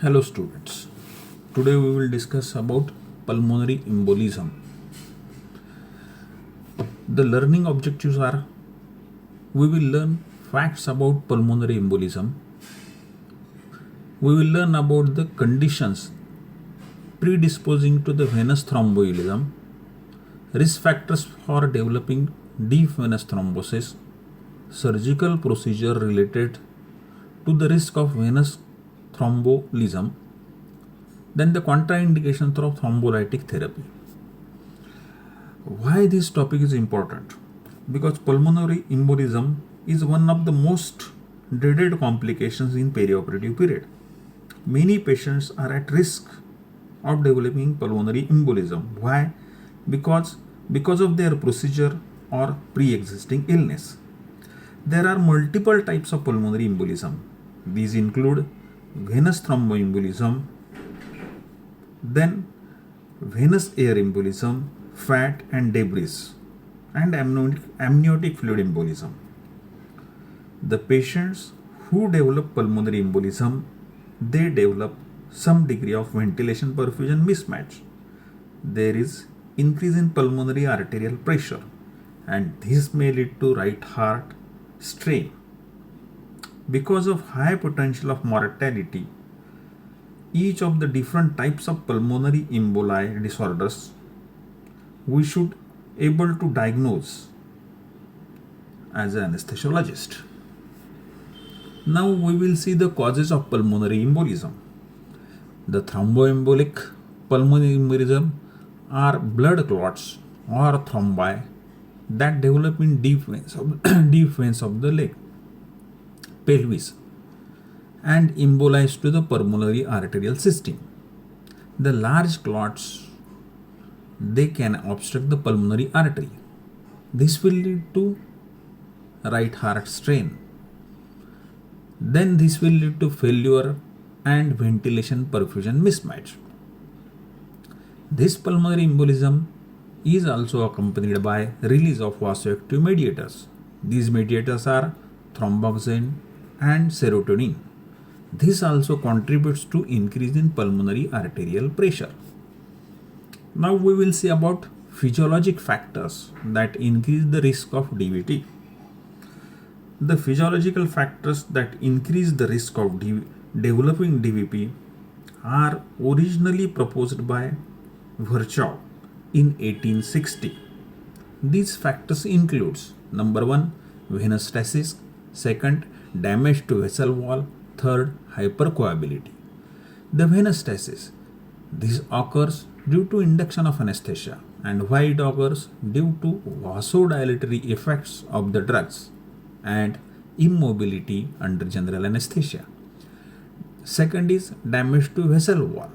Hello students, today we will discuss about pulmonary embolism. The learning objectives are: we will learn facts about pulmonary embolism, we will learn about the conditions predisposing to the venous thromboembolism, risk factors for developing deep venous thrombosis, surgical procedure related to the risk of venous thromboembolism, then the contraindications of thrombolytic therapy. Why this topic is important? Because pulmonary embolism is one of the most dreaded complications in perioperative period. Many patients are at risk of developing pulmonary embolism. Why? Because of their procedure or pre-existing illness. There are multiple types of pulmonary embolism. These include venous thromboembolism, then venous air embolism, fat and debris, and amniotic fluid embolism. The patients who develop pulmonary embolism, they develop some degree of ventilation perfusion mismatch. There is increase in pulmonary arterial pressure, and this may lead to right heart strain. Because of high potential of mortality, each of the different types of pulmonary emboli disorders we should able to diagnose as an anesthesiologist. Now we will see the causes of pulmonary embolism. The thromboembolic pulmonary embolism are blood clots or thrombi that develop in deep veins of the leg, pelvis, and embolize to the pulmonary arterial system. The large clots, they can obstruct the pulmonary artery. This will lead to right heart strain. Then this will lead to failure and ventilation perfusion mismatch. This pulmonary embolism is also accompanied by release of vasoactive mediators. These mediators are thromboxane and serotonin. This also contributes to increase in pulmonary arterial pressure. Now we will see about physiologic factors that increase the risk of DVT. The physiological factors that increase the risk of developing DVT are originally proposed by Virchow in 1860. These factors includes: number 1, venous stasis; second, damage to vessel wall; third, hypercoagulability. The venous stasis, this occurs due to induction of anesthesia. And why it occurs? Due to vasodilatory effects of the drugs and immobility under general anesthesia. Second is damage to vessel wall.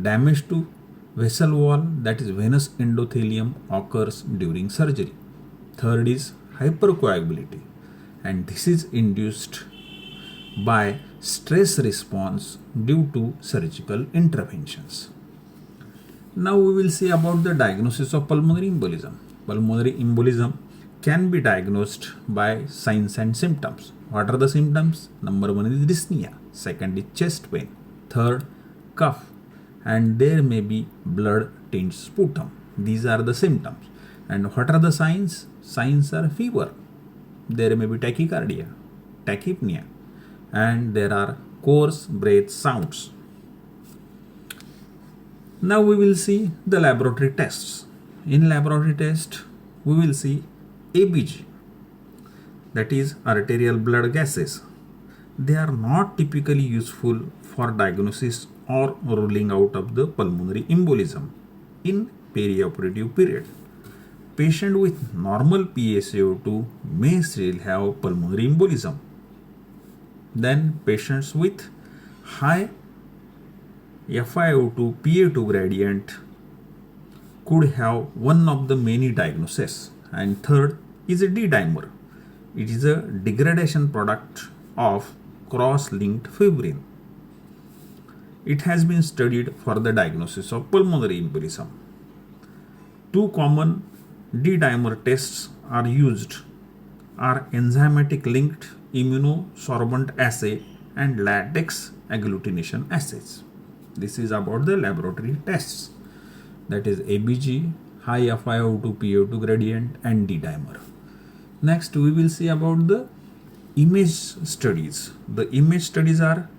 Damage to vessel wall, that is venous endothelium, occurs during surgery. Third is hypercoagulability, and this is induced by stress response due to surgical interventions. Now we will see about the diagnosis of pulmonary embolism. Pulmonary embolism can be diagnosed by signs and symptoms. What are the symptoms? Number 1 is dyspnea, second is chest pain, third, cough, and there may be blood tinged sputum. These are the symptoms. And what are the signs? Signs are fever, there may be tachycardia, tachypnea, and there are coarse breath sounds. Now we will see the laboratory tests. In laboratory test, we will see ABG, that is arterial blood gases. They are not typically useful for diagnosis or ruling out of the pulmonary embolism in perioperative period. Patient with normal PaCO2 may still have pulmonary embolism. Then patients with high FiO2 Pa2 gradient could have one of the many diagnoses. And third is a D-dimer. It is a degradation product of cross-linked fibrin. It has been studied for the diagnosis of pulmonary embolism. Two common D-dimer tests are used are enzymatic linked immunosorbent assay and latex agglutination assays. This is about the laboratory tests, that is ABG, high FiO2 PO2 gradient and D-dimer. Next we will see about the image studies. The image studies are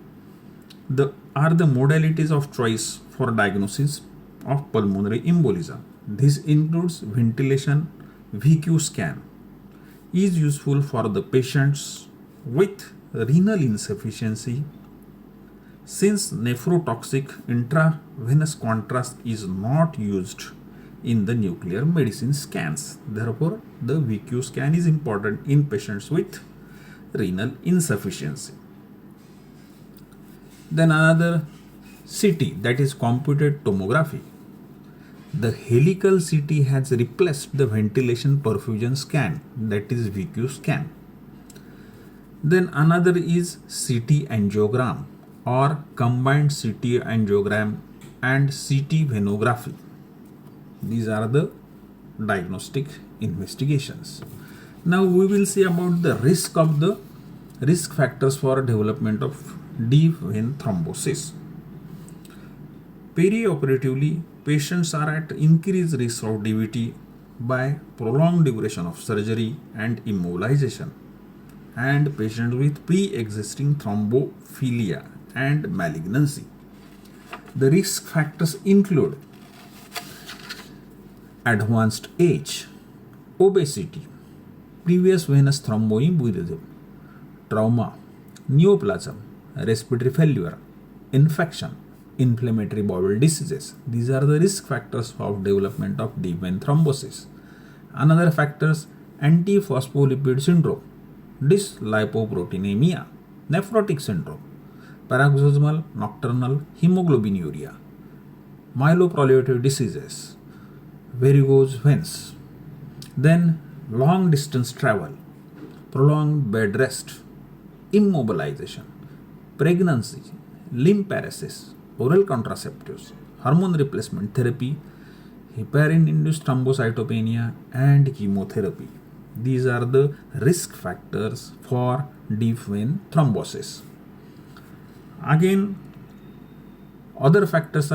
the modalities of choice for diagnosis of pulmonary embolism. This includes ventilation. VQ scan is useful for the patients with renal insufficiency, since nephrotoxic intravenous contrast is not used in the nuclear medicine scans. Therefore, the VQ scan is important in patients with renal insufficiency. Then another CT, that is computed tomography. The helical CT has replaced the ventilation perfusion scan, that is VQ scan. Then another is CT angiogram or combined CT angiogram and CT venography. These are the diagnostic investigations. Now we will see about the risk factors for development of deep vein thrombosis. Perioperatively, patients are at increased risk of DVT by prolonged duration of surgery and immobilization, and patients with pre-existing thrombophilia and malignancy. The risk factors include advanced age, obesity, previous venous thromboembolism, trauma, neoplasm, respiratory failure, infection, inflammatory bowel diseases. These are the risk factors of development of deep vein thrombosis. Another factors: antiphospholipid syndrome, dyslipoproteinemia, nephrotic syndrome, paroxysmal nocturnal hemoglobinuria, myeloproliferative diseases, varicose veins. Then long distance travel, prolonged bed rest, immobilization, pregnancy, limb paralysis, oral contraceptives, hormone replacement therapy, heparin-induced thrombocytopenia and chemotherapy. These are the risk factors for deep vein thrombosis. Again, other factors: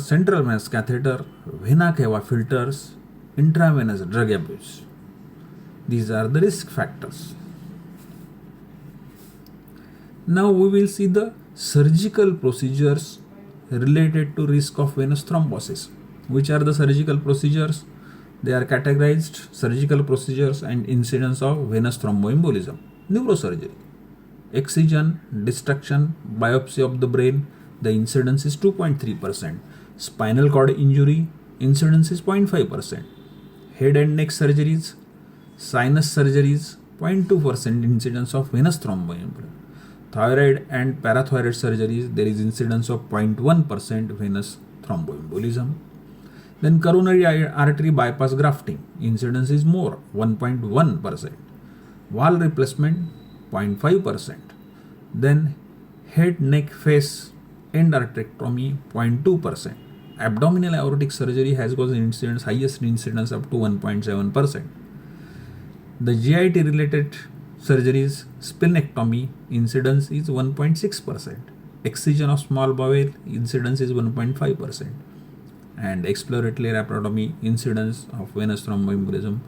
central venous catheter, vena cava filters, intravenous drug abuse. These are the risk factors. Now we will see the surgical procedures related to risk of venous thrombosis. Which are the surgical procedures? They are categorized: surgical procedures and incidence of venous thromboembolism. Neurosurgery, excision, dissection, biopsy of the brain, the incidence is 2.3%. Spinal cord injury, incidence is 0.5%. Head and neck surgeries, sinus surgeries, 0.2% incidence of venous thromboembolism. Thyroid and parathyroid surgeries, there is incidence of 0.1% venous thromboembolism. Then coronary artery bypass grafting, incidence is more, 1.1%. Valve replacement, 0.5%. Then head, neck, face, end arterectomy, 0.2%. Abdominal aortic surgery has got incidence, highest incidence up to 1.7%. The GIT related surgeries, splenectomy, incidence is 1.6%. Excision of small bowel, incidence is 1.5%. And exploratory laparotomy, incidence of venous thromboembolism,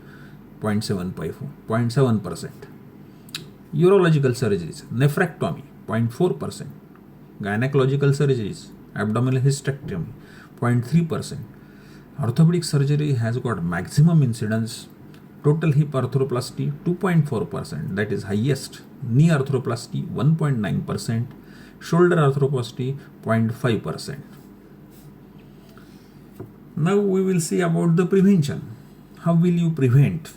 0.7%. Urological surgeries, nephrectomy, 0.4%. Gynecological surgeries, abdominal hysterectomy, 0.3%. Orthopedic surgery has got maximum incidence. Total hip arthroplasty, 2.4%, that is highest. Knee arthroplasty, 1.9%. Shoulder arthroplasty, 0.5%. Now we will see about the prevention. How will you prevent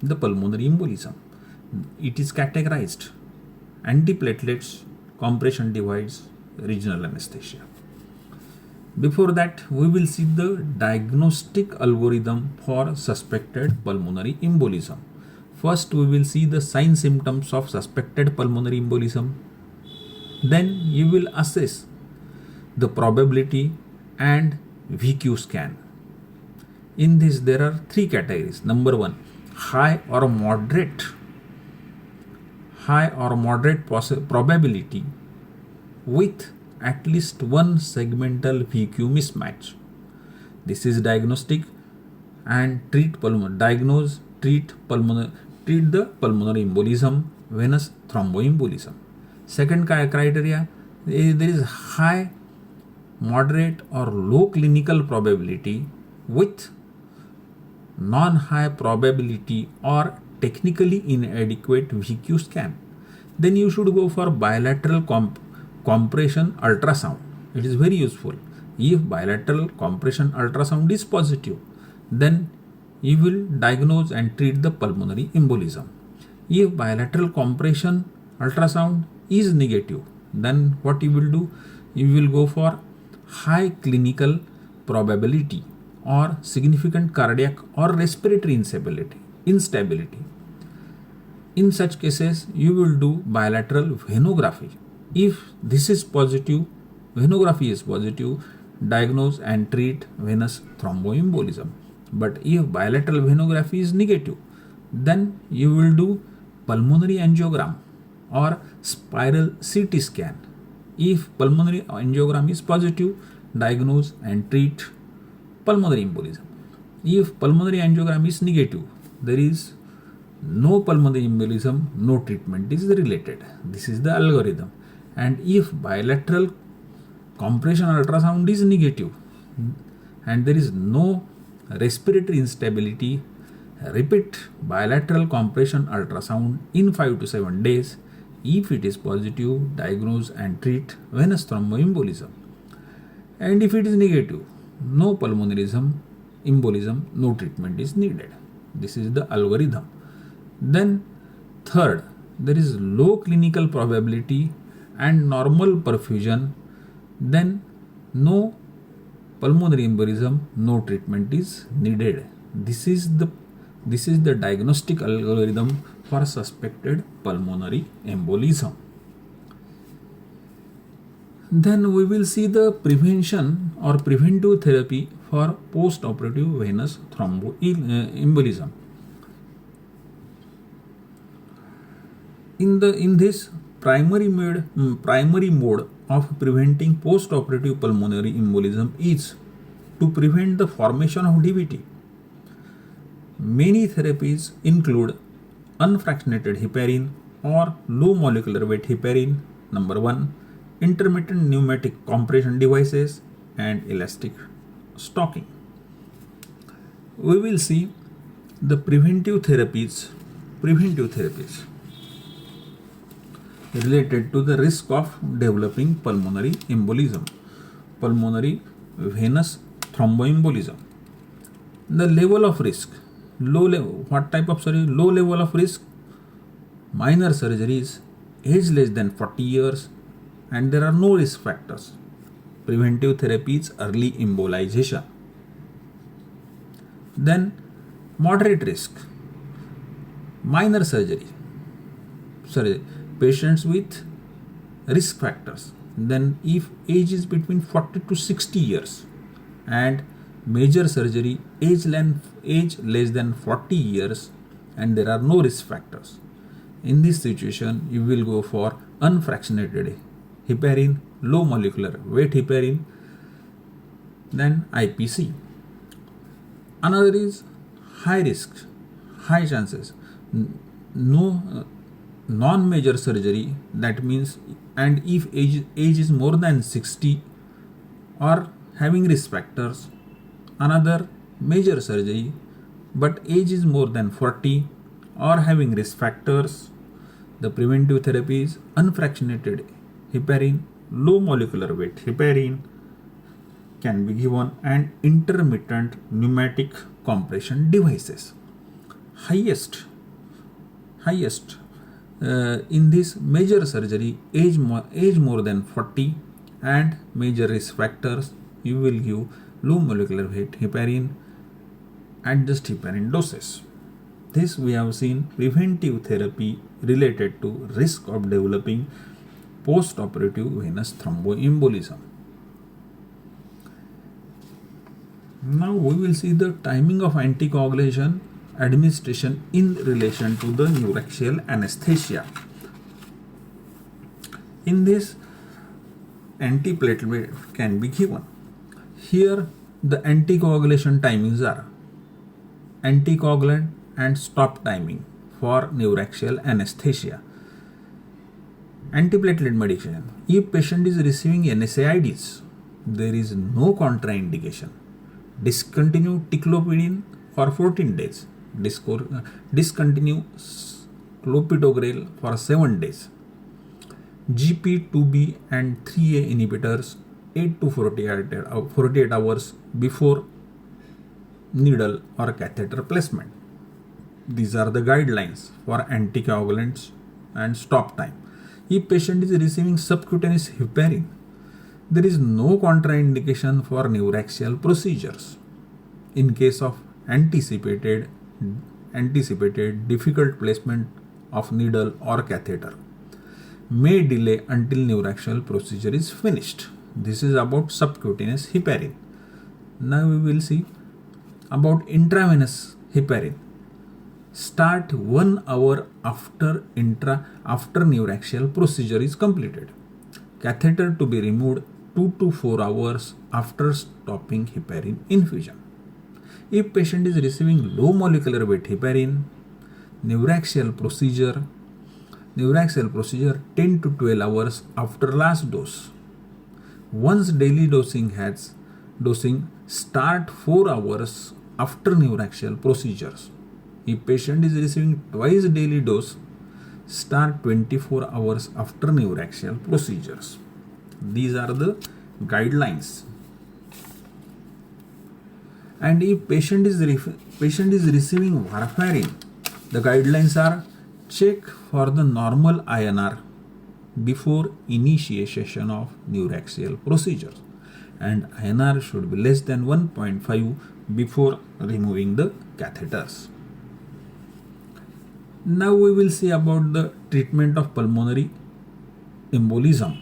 the pulmonary embolism? It is categorized: antiplatelets, compression device, regional anesthesia. Before that, we will see the diagnostic algorithm for suspected pulmonary embolism. First, we will see the sign symptoms of suspected pulmonary embolism. Then you will assess the probability and VQ scan. In this, there are three categories. Number one, high or moderate high or moderate probability with at least one segmental VQ mismatch. This is diagnostic and treat the pulmonary embolism, venous thromboembolism. Second criteria, there is high, moderate or low clinical probability with non-high probability or technically inadequate VQ scan. Then you should go for bilateral compression ultrasound. It is very useful. If bilateral compression ultrasound is positive, then you will diagnose and treat the pulmonary embolism. If bilateral compression ultrasound is negative, then what you will do? You will go for high clinical probability or significant cardiac or respiratory instability. In such cases, you will do bilateral venography. If this is positive, venography is positive, diagnose and treat venous thromboembolism. But if bilateral venography is negative, then you will do pulmonary angiogram or spiral CT scan. If pulmonary angiogram is positive, diagnose and treat pulmonary embolism. If pulmonary angiogram is negative, there is no pulmonary embolism, no treatment is related. This is the algorithm. And if bilateral compression ultrasound is negative and there is no respiratory instability, repeat bilateral compression ultrasound in 5 to 7 days. If it is positive, diagnose and treat venous thromboembolism. And if it is negative, no pulmonary embolism, no treatment is needed. This is the algorithm. Then third, there is low clinical probability and normal perfusion, then no pulmonary embolism, no treatment is needed. This is the diagnostic algorithm for suspected pulmonary embolism. Then we will see the prevention or preventive therapy for post-operative venous thromboembolism. In this primary mode of preventing post-operative pulmonary embolism is to prevent the formation of DVT. Many therapies include unfractionated heparin or low molecular weight heparin, number 1, intermittent pneumatic compression devices, and elastic stocking. We will see the preventive therapies related to the risk of developing pulmonary embolism, pulmonary venous thromboembolism. The level of risk, low level of risk, minor surgeries, age less than 40 years, and there are no risk factors. Preventive therapies, early embolization. Then moderate risk, minor surgery, patients with risk factors. Then if age is between 40 to 60 years and major surgery, age less than 40 years, and there are no risk factors. In this situation, you will go for unfractionated heparin, low molecular weight heparin, then IPC. Another is high risk, high chances, no non-major surgery, that means, and if age is more than 60 or having risk factors. Another major surgery, but age is more than 40 or having risk factors. The preventive therapy is unfractionated heparin, low molecular weight heparin can be given, and intermittent pneumatic compression devices. Highest in this major surgery, age more than 40 and major risk factors, you will give low molecular weight heparin, adjust heparin doses. This we have seen preventive therapy related to risk of developing post-operative venous thromboembolism. Now we will see the timing of anticoagulation administration in relation to the neuraxial anesthesia. In this, antiplatelet can be given. Here the anticoagulation timings are anticoagulant and stop timing for neuraxial anesthesia. Antiplatelet medication. If patient is receiving NSAIDs, there is no contraindication. Discontinue ticlopidine for 14 days. Discontinue clopidogrel for 7 days. GP2B and 3A inhibitors 8 to 48 hours before needle or catheter placement. These are the guidelines for anticoagulants and stop time. If patient is receiving subcutaneous heparin, there is no contraindication for neuraxial procedures. In case of anticipated difficult placement of needle or catheter, may delay until neuraxial procedure is finished. This is about subcutaneous heparin. Now we will see about intravenous heparin. Start 1 hour after neuraxial procedure is completed. Catheter to be removed 2 to 4 hours after stopping heparin infusion. If patient is receiving low molecular weight heparin, neuraxial procedure 10 to 12 hours after last dose. Once daily dosing start 4 hours after neuraxial procedures. If patient is receiving twice daily dose, start 24 hours after neuraxial procedures. These are the guidelines. And if patient is receiving warfarin, the guidelines are check for the normal INR before initiation of neuraxial procedures, and INR should be less than 1.5 before removing the catheters. Now we will see about the treatment of pulmonary embolism.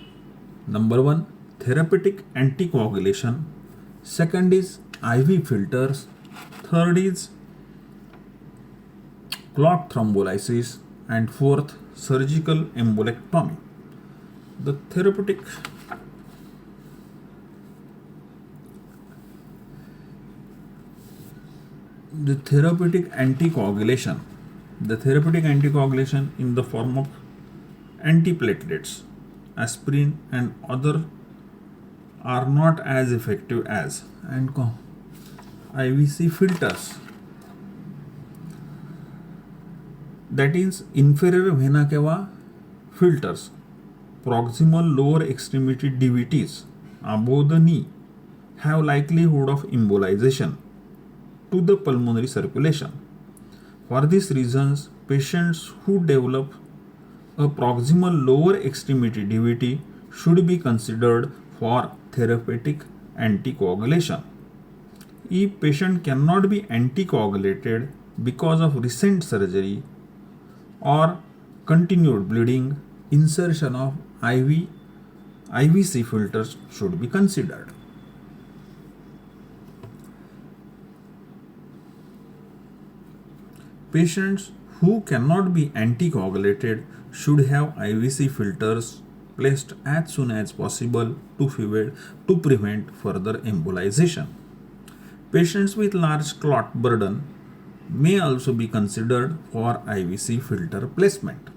Number 1, therapeutic anticoagulation. Second is IV filters. Third is clot thrombolysis. And fourth, surgical embolectomy. The therapeutic anticoagulation. The therapeutic anticoagulation in the form of antiplatelets, aspirin and other are not as effective as IVC filters. That is inferior vena cava filters, proximal lower extremity DVTs above the knee have likelihood of embolization to the pulmonary circulation. For these reasons, patients who develop a proximal lower extremity DVT should be considered for therapeutic anticoagulation. If patient cannot be anticoagulated because of recent surgery or continued bleeding, insertion of IVC filters should be considered. Patients who cannot be anticoagulated should have IVC filters placed as soon as possible to prevent further embolization. Patients with large clot burden may also be considered for IVC filter placement.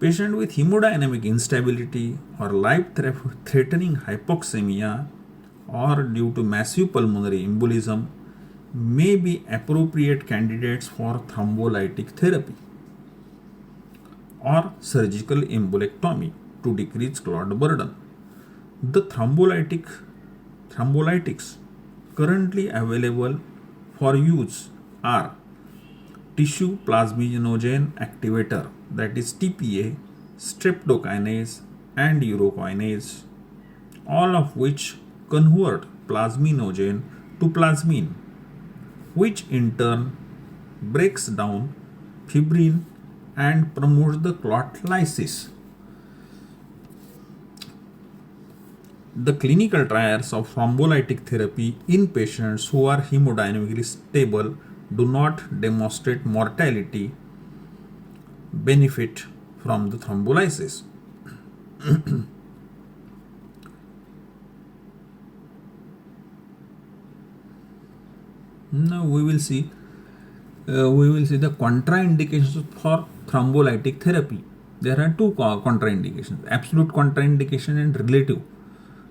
Patient with hemodynamic instability or life-threatening hypoxemia or due to massive pulmonary embolism may be appropriate candidates for thrombolytic therapy or surgical embolectomy to decrease clot burden. The thrombolytics currently available for use are tissue plasminogen activator, that is TPA, streptokinase and urokinase, all of which convert plasminogen to plasmin, which in turn breaks down fibrin and promotes the clot lysis. The clinical trials of thrombolytic therapy in patients who are hemodynamically stable do not demonstrate mortality benefit from the thrombolysis. Now we will see the contraindications for thrombolytic therapy. There are two contraindications: absolute contraindication and relative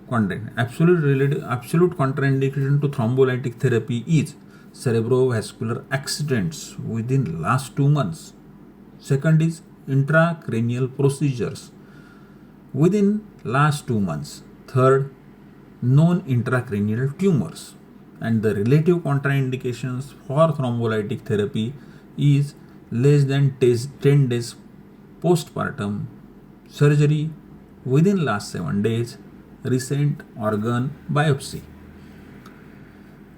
contraindication. Absolute contraindication to thrombolytic therapy is cerebrovascular accidents within last 2 months. Second is intracranial procedures within last 2 months. Third, known intracranial tumors. And the relative contraindications for thrombolytic therapy is less than 10 days postpartum, surgery within last 7 days, recent organ biopsy.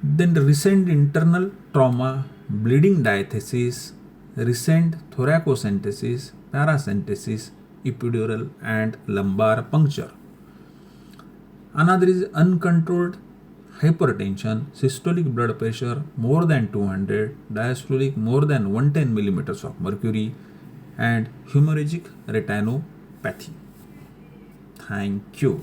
Then recent internal trauma, bleeding diathesis, recent thoracocentesis, paracentesis, epidural and lumbar puncture. Another is uncontrolled hypertension, systolic blood pressure more than 200, diastolic more than 110 millimeters of mercury, and hemorrhagic retinopathy. Thank you.